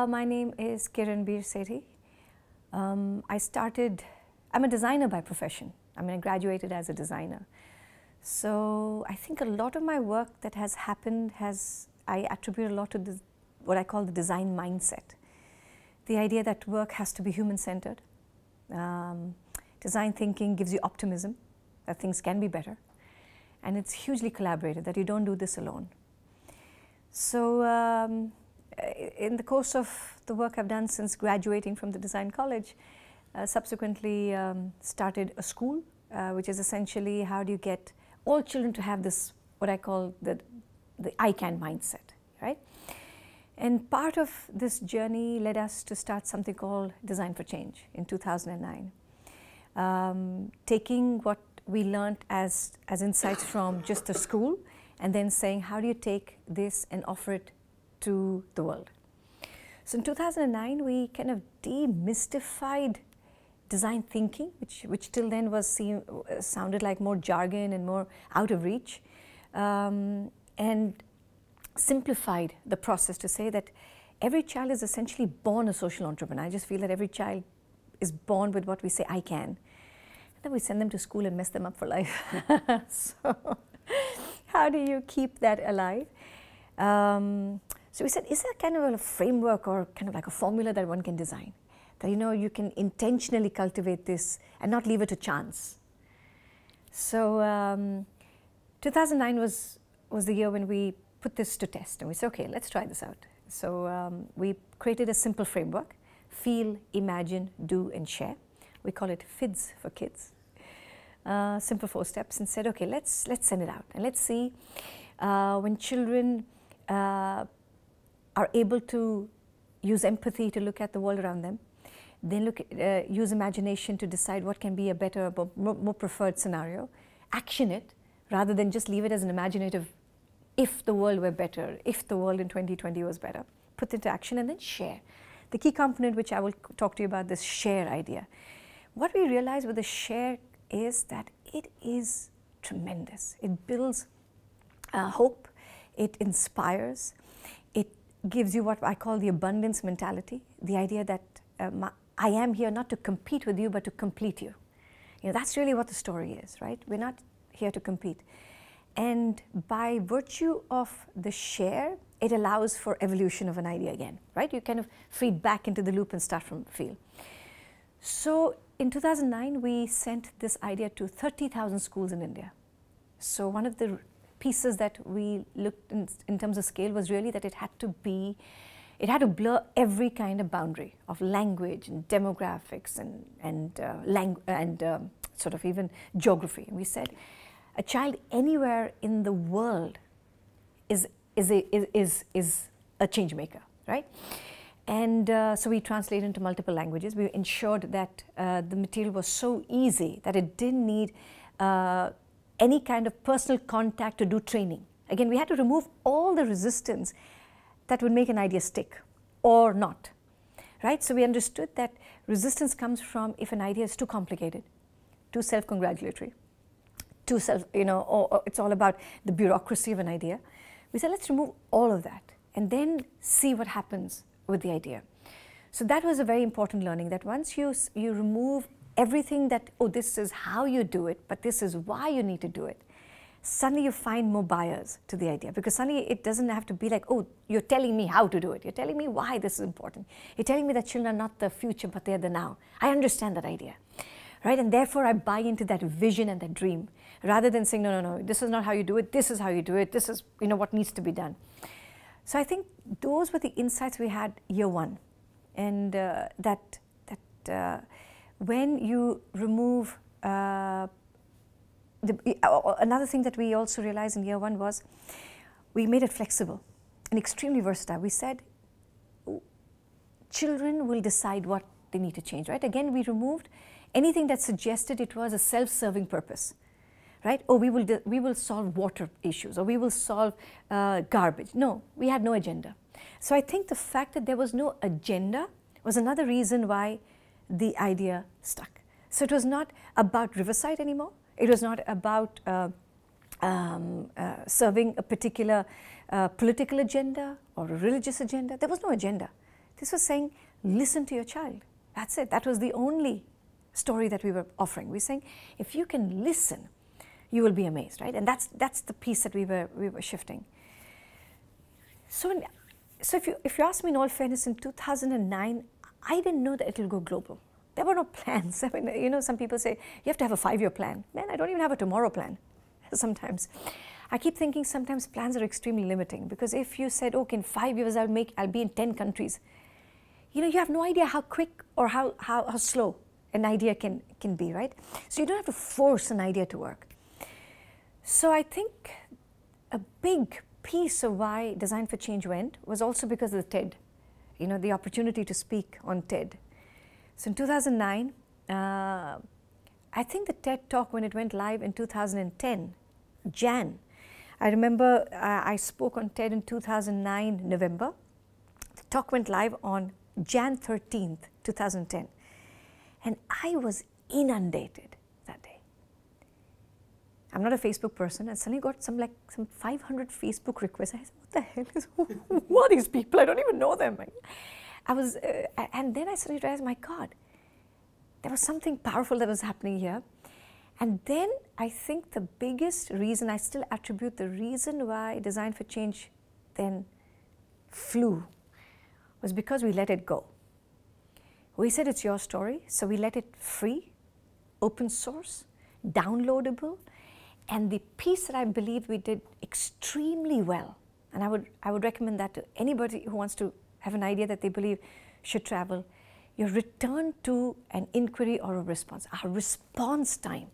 My name is Kiran Sethi. I'm a designer by profession. I mean, I graduated as a designer. So I think a lot of my work that has happened I attribute a lot to what I call the design mindset. The idea that work has to be human-centered. Design thinking gives you optimism that things can be better. And it's hugely collaborative, that you don't do this alone. So in the course of the work I've done since graduating from the design college, subsequently started a school, which is essentially how do you get all children to have this, what I call the I can mindset, right? And part of this journey led us to start something called Design for Change in 2009. Taking what we learned as insights from just the school and then saying, how do you take this and offer it to the world? So in 2009, we kind of demystified design thinking, which till then sounded like more jargon and more out of reach, and simplified the process to say that every child is essentially born a social entrepreneur. I just feel that every child is born with what we say, I can. And then we send them to school and mess them up for life. So how do you keep that alive? So we said, is there kind of a framework or kind of like a formula that one can design? That you can intentionally cultivate this and not leave it to chance. So 2009 was the year when we put this to test, and we said, okay, let's try this out. So we created a simple framework: feel, imagine, do, and share. We call it FIDS for kids. Simple 4 steps, and said, okay, let's send it out and let's see when children are able to use empathy to look at the world around them. Then use imagination to decide what can be a better, more preferred scenario. Action it rather than just leave it as an imaginative, if the world were better, if the world in 2020 was better. Put it into action and then share. The key component, which I will talk to you about, this share idea. What we realized with the share is that it is tremendous. It builds hope, it inspires, it gives you what I call the abundance mentality, the idea that I am here not to compete with you, but to complete you. That's really what the story is, right? We're not here to compete. And by virtue of the share, it allows for evolution of an idea again, right? You kind of feed back into the loop and start from feel. So in 2009, we sent this idea to 30,000 schools in India. So one of the pieces that we looked in terms of scale was really that it had to blur every kind of boundary of language and demographics and sort of even geography. And we said, a child anywhere in the world is a change maker, right? And so we translated into multiple languages. We ensured that the material was so easy that it didn't need any kind of personal contact to do training. Again, we had to remove all the resistance that would make an idea stick or not, right? So we understood that resistance comes from if an idea is too complicated, too self-congratulatory, too or it's all about the bureaucracy of an idea. We said, let's remove all of that and then see what happens with the idea. So that was a very important learning, that once you remove everything that, oh, this is how you do it, but this is why you need to do it, suddenly you find more buyers to the idea, because suddenly it doesn't have to be like, oh, you're telling me how to do it. You're telling me why this is important. You're telling me that children are not the future, but they're the now. I understand that idea, right? And therefore I buy into that vision and that dream, rather than saying, no, this is not how you do it. This is how you do it. This is, what needs to be done. So I think those were the insights we had year one. And when you remove another thing that we also realized in year one was we made it flexible and extremely versatile. We said children will decide what they need to change, right? Again, we removed anything that suggested it was a self-serving purpose, right? Or we will solve water issues, or we will solve garbage. No, we had no agenda. So I think the fact that there was no agenda was another reason why the idea stuck. So it was not about Riverside anymore. It was not about serving a particular political agenda or a religious agenda. There was no agenda. This was saying, listen to your child. That's it. That was the only story that we were offering. We were saying, if you can listen, you will be amazed, right? And that's the piece that we were shifting. So if you ask me in all fairness, in 2009, I didn't know that it will go global. There were no plans. I mean, you know, some people say, you have to have a 5-year plan. Man, I don't even have a tomorrow plan sometimes. I keep thinking sometimes plans are extremely limiting, because if you said, okay, in 5 years I'll be in 10 countries, you know, you have no idea how quick or how slow an idea can be, right? So you don't have to force an idea to work. So I think a big piece of why Design for Change went was also because of the TED, you know, the opportunity to speak on TED. So in 2009, I think the TED Talk, when it went live in 2010, Jan, I remember I spoke on TED in 2009, November. The talk went live on Jan 13th, 2010. And I was inundated that day. I'm not a Facebook person. I suddenly got some 500 Facebook requests. I said, what the hell is, who are these people? I don't even know them. And then I suddenly realized, my God, there was something powerful that was happening here. And then I think the biggest reason, I still attribute the reason why Design for Change then flew, was because we let it go. We said it's your story, so we let it free, open source, downloadable, and the piece that I believe we did extremely well, and I would recommend that to anybody who wants to have an idea that they believe should travel, your return to an inquiry or a response. Our response time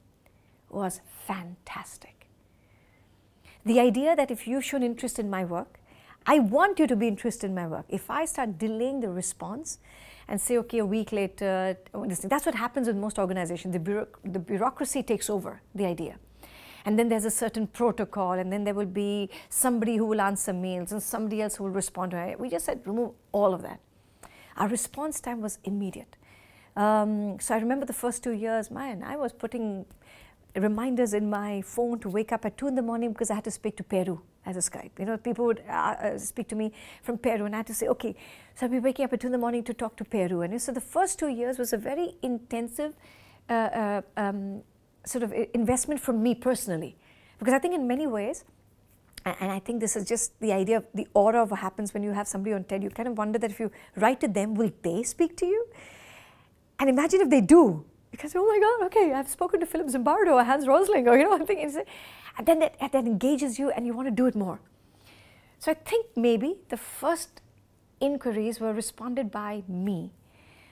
was fantastic. The idea that if you show an interest in my work, I want you to be interested in my work. If I start delaying the response and say, okay, a week later, that's what happens with most organizations. The bureaucracy takes over the idea. And then there's a certain protocol, and then there will be somebody who will answer mails and somebody else who will respond to it. We just said, remove all of that. Our response time was immediate. So I remember the first 2 years, man, I was putting reminders in my phone to wake up at 2 in the morning because I had to speak to Peru as a Skype. You know, people would speak to me from Peru, and I had to say, okay, so I'd be waking up at 2 in the morning to talk to Peru. And so the first 2 years was a very intensive sort of investment from me personally. Because I think in many ways, and I think this is just the idea of the aura of what happens when you have somebody on TED, you kind of wonder that if you write to them, will they speak to you? And imagine if they do. Because, oh my God, okay, I've spoken to Philip Zimbardo or Hans Rosling, or, you know, I'm thinking, and then that engages you and you want to do it more. So I think maybe the first inquiries were responded by me.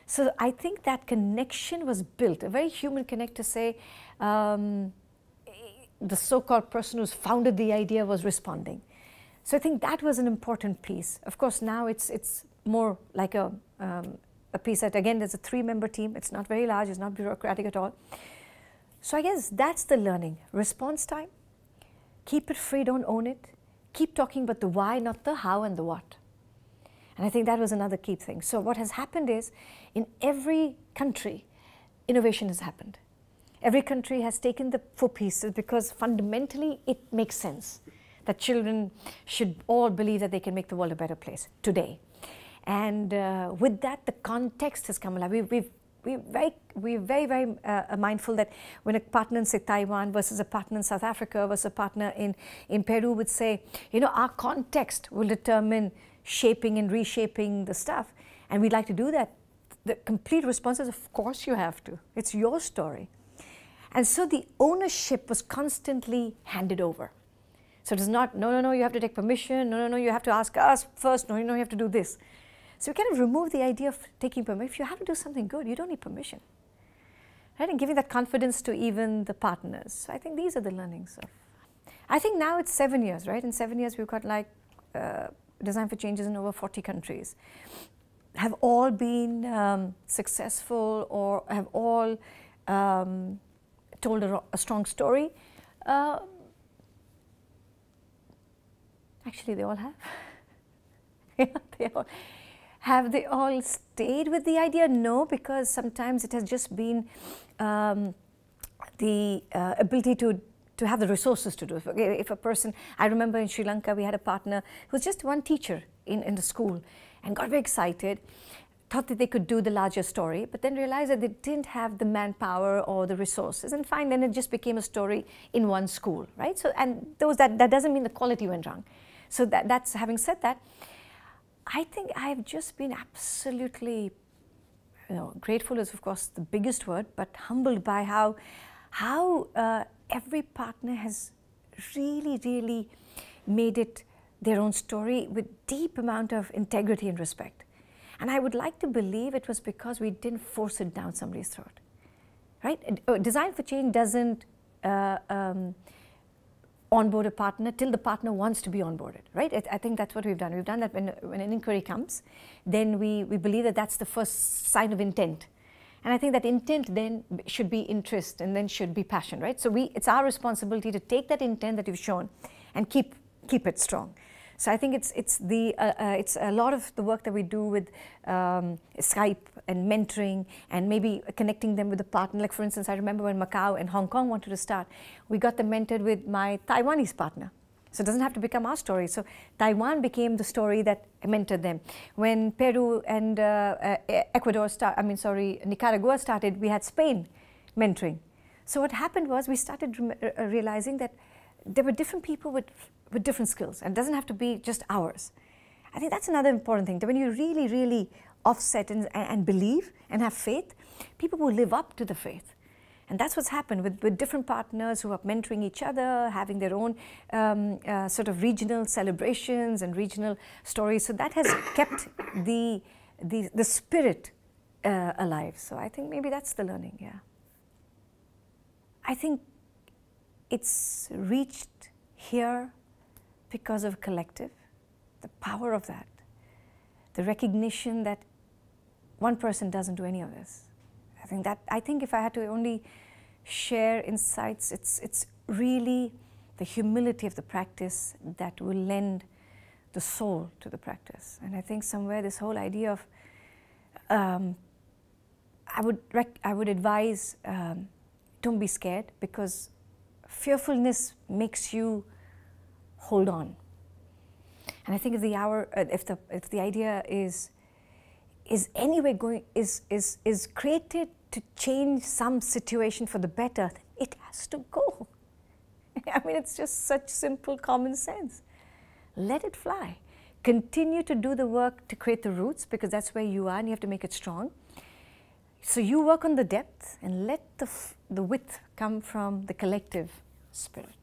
So I think that connection was built, a very human connect to say, the so-called person who's founded the idea was responding. So I think that was an important piece. Of course, now it's more like a piece that, again, there's a 3-member team. It's not very large. It's not bureaucratic at all. So I guess that's the learning. Response time. Keep it free. Don't own it. Keep talking about the why, not the how and the what. And I think that was another key thing. So what has happened is, in every country, innovation has happened. Every country has taken the 4 pieces because fundamentally it makes sense that children should all believe that they can make the world a better place today. And with that, the context has come alive. We're very mindful that when a partner in, say, Taiwan versus a partner in South Africa versus a partner in Peru would say, you know, our context will determine shaping and reshaping the stuff. And we'd like to do that. The complete response is, of course you have to. It's your story. And so the ownership was constantly handed over. So it is not, no, you have to take permission. No, you have to ask us first. No, you have to do this. So we kind of remove the idea of taking permission. If you have to do something good, you don't need permission. Right? And giving that confidence to even the partners. So I think these are the learnings. I think now it's 7 years, right? In 7 years, we've got like Design for Changes in over 40 countries. Have all been successful, or have all told a strong story? Actually, they all have. Yeah, have they all stayed with the idea? No, because sometimes it has just been the ability to have the resources to do it. If a person, I remember in Sri Lanka, we had a partner who was just one teacher in the school and got very excited, thought that they could do the larger story, but then realized that they didn't have the manpower or the resources, and fine, then it just became a story in one school, right? So, and that doesn't mean the quality went wrong. So that's, having said that, I think I've just been absolutely, grateful is of course the biggest word, but humbled by how every partner has really made it their own story with deep amount of integrity and respect. And I would like to believe it was because we didn't force it down somebody's throat, right? Design for Change doesn't onboard a partner till the partner wants to be onboarded, right? I think that's what we've done. We've done that when an inquiry comes, then we believe that that's the first sign of intent. And I think that intent then should be interest and then should be passion, right? So it's our responsibility to take that intent that you've shown and keep it strong. So I think it's a lot of the work that we do with Skype and mentoring and maybe connecting them with a partner. Like for instance, I remember when Macau and Hong Kong wanted to start, we got them mentored with my Taiwanese partner. So it doesn't have to become our story. So Taiwan became the story that mentored them. When Peru and Nicaragua started, we had Spain mentoring. So what happened was we started realizing that there were different people with different skills, and it doesn't have to be just ours. I think that's another important thing, that when you really offset and believe and have faith, people will live up to the faith. And that's what's happened with different partners who are mentoring each other, having their own sort of regional celebrations and regional stories. So that has kept the spirit alive. So I think maybe that's the learning, yeah. I think it's reached here because of collective, the power of that, the recognition that one person doesn't do any of this. I think if I had to only share insights, it's really the humility of the practice that will lend the soul to the practice. And I think somewhere this whole idea of, I would advise, don't be scared, because fearfulness makes you hold on. And I think if the idea is anyway is created to change some situation for the better, it has to go. I mean, it's just such simple common sense. Let it fly. Continue to do the work to create the roots, because that's where you are and you have to make it strong. So you work on the depth and let the width come from the collective spirit.